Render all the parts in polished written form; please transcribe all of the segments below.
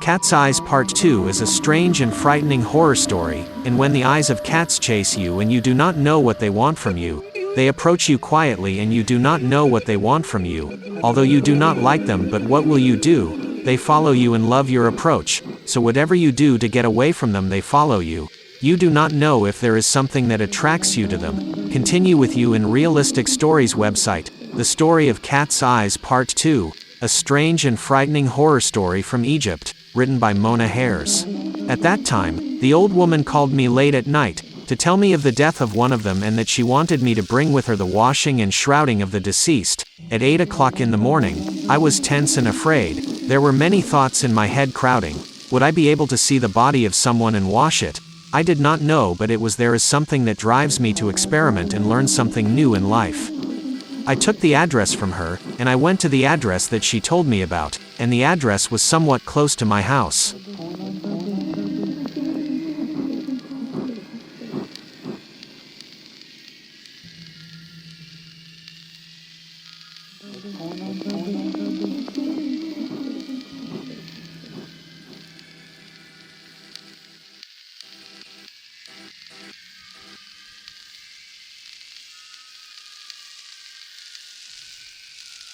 Cat's Eyes Part 2 is a strange and frightening horror story, and when the eyes of cats chase you and you do not know what they want from you, they approach you quietly and you do not know what they want from you, although you do not like them, but what will you do? They follow you and love your approach, so whatever you do to get away from them, they follow you. You do not know if there is something that attracts you to them. Continue with you in Realistic Stories website, The Story of Cat's Eyes Part 2, a strange and frightening horror story from Egypt, written by Mona Hares. At that time, the old woman called me late at night, to tell me of the death of one of them and that she wanted me to bring with her the washing and shrouding of the deceased. At 8 o'clock in the morning, I was tense and afraid. There were many thoughts in my head crowding. Would I be able to see the body of someone and wash it? I did not know, but there is something that drives me to experiment and learn something new in life. I took the address from her, and I went to the address that she told me about, and the address was somewhat close to my house.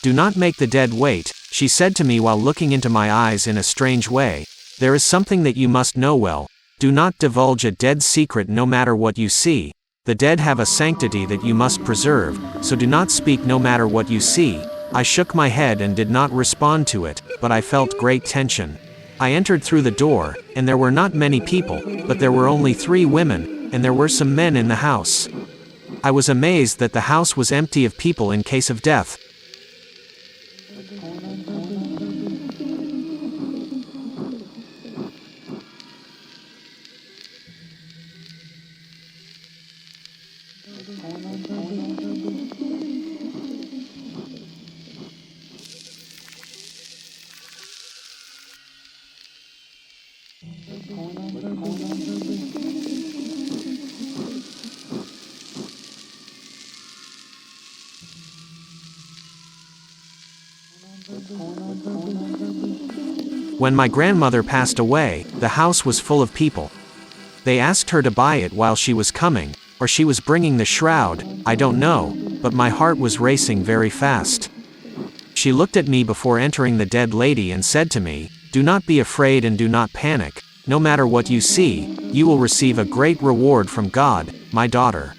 "Do not make the dead wait," she said to me while looking into my eyes in a strange way. "There is something that you must know well. Do not divulge a dead secret no matter what you see. The dead have a sanctity that you must preserve, so do not speak no matter what you see." I shook my head and did not respond to it, but I felt great tension. I entered through the door, and there were not many people, but there were only 3 women, and there were some men in the house. I was amazed that the house was empty of people in case of death. When my grandmother passed away, the house was full of people. They asked her to buy it while she was coming, or she was bringing the shroud, I don't know, but my heart was racing very fast. She looked at me before entering the dead lady and said to me, "Do not be afraid and do not panic. No matter what you see, you will receive a great reward from God, my daughter."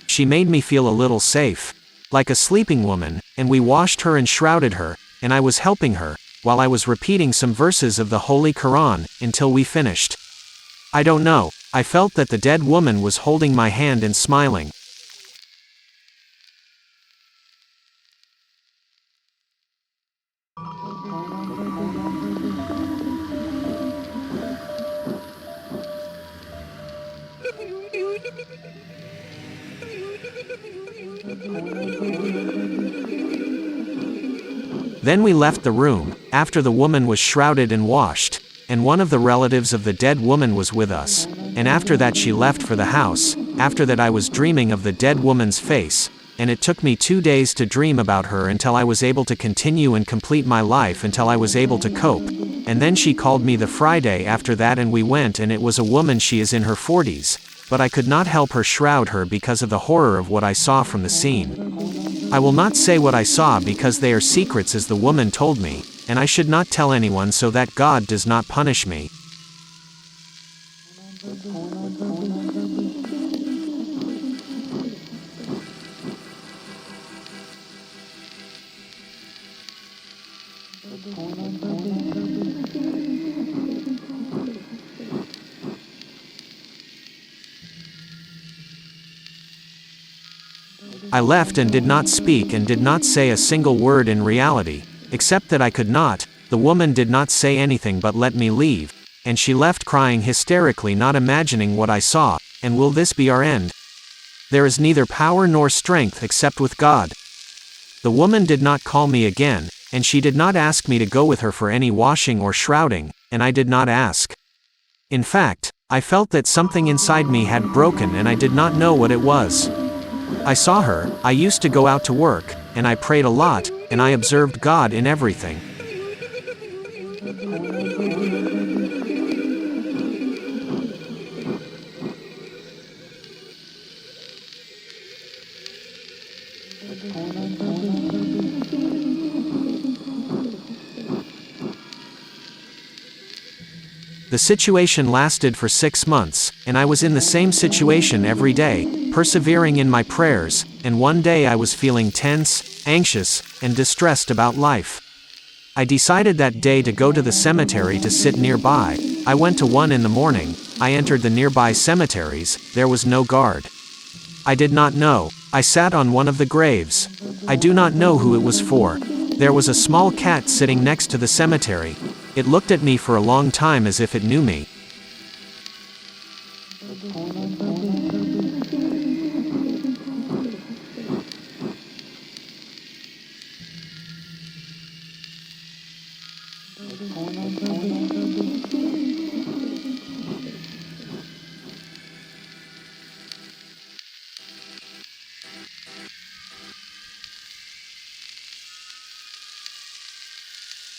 She made me feel a little safe, like a sleeping woman, and we washed her and shrouded her, and I was helping her, while I was repeating some verses of the Holy Quran, until we finished. I don't know, I felt that the dead woman was holding my hand and smiling. Then we left the room, after the woman was shrouded and washed, and one of the relatives of the dead woman was with us, and after that she left for the house. After that I was dreaming of the dead woman's face, and it took me 2 days to dream about her until I was able to continue and complete my life until I was able to cope, and then she called me the Friday after that and we went, and it was a woman. She is in her 40s, but I could not help her shroud her because of the horror of what I saw from the scene. I will not say what I saw because they are secrets, as the woman told me, and I should not tell anyone so that God does not punish me. I left and did not speak and did not say a single word in reality, except that I could not. The woman did not say anything but let me leave, and she left crying hysterically, not imagining what I saw. And will this be our end? There is neither power nor strength except with God. The woman did not call me again, and she did not ask me to go with her for any washing or shrouding, and I did not ask. In fact, I felt that something inside me had broken and I did not know what it was. I saw her. I used to go out to work, and I prayed a lot, and I observed God in everything. The situation lasted for 6 months, and I was in the same situation every day, persevering in my prayers, and one day I was feeling tense, anxious, and distressed about life. I decided that day to go to the cemetery to sit nearby. I went to one in the morning. I entered the nearby cemeteries. There was no guard. I did not know. I sat on one of the graves. I do not know who it was for. There was a small cat sitting next to the cemetery. It looked at me for a long time as if it knew me.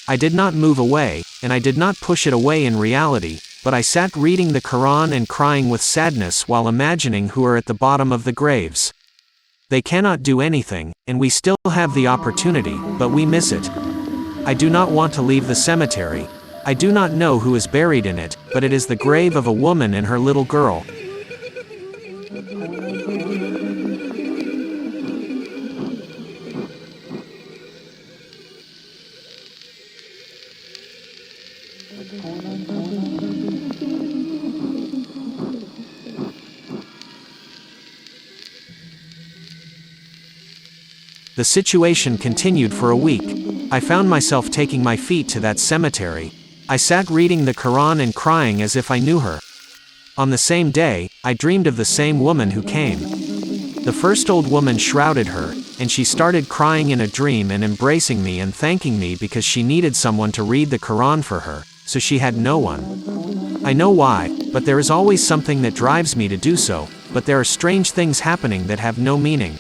I did not move away, and I did not push it away in reality, but I sat reading the Quran and crying with sadness while imagining who are at the bottom of the graves. They cannot do anything, and we still have the opportunity, but we miss it. I do not want to leave the cemetery. I do not know who is buried in it, but it is the grave of a woman and her little girl. The situation continued for a week. I found myself taking my feet to that cemetery. I sat reading the Quran and crying as if I knew her. On the same day, I dreamed of the same woman who came. The first old woman shrouded her, and she started crying in a dream and embracing me and thanking me because she needed someone to read the Quran for her, so she had no one. I know why, but there is always something that drives me to do so, but there are strange things happening that have no meaning.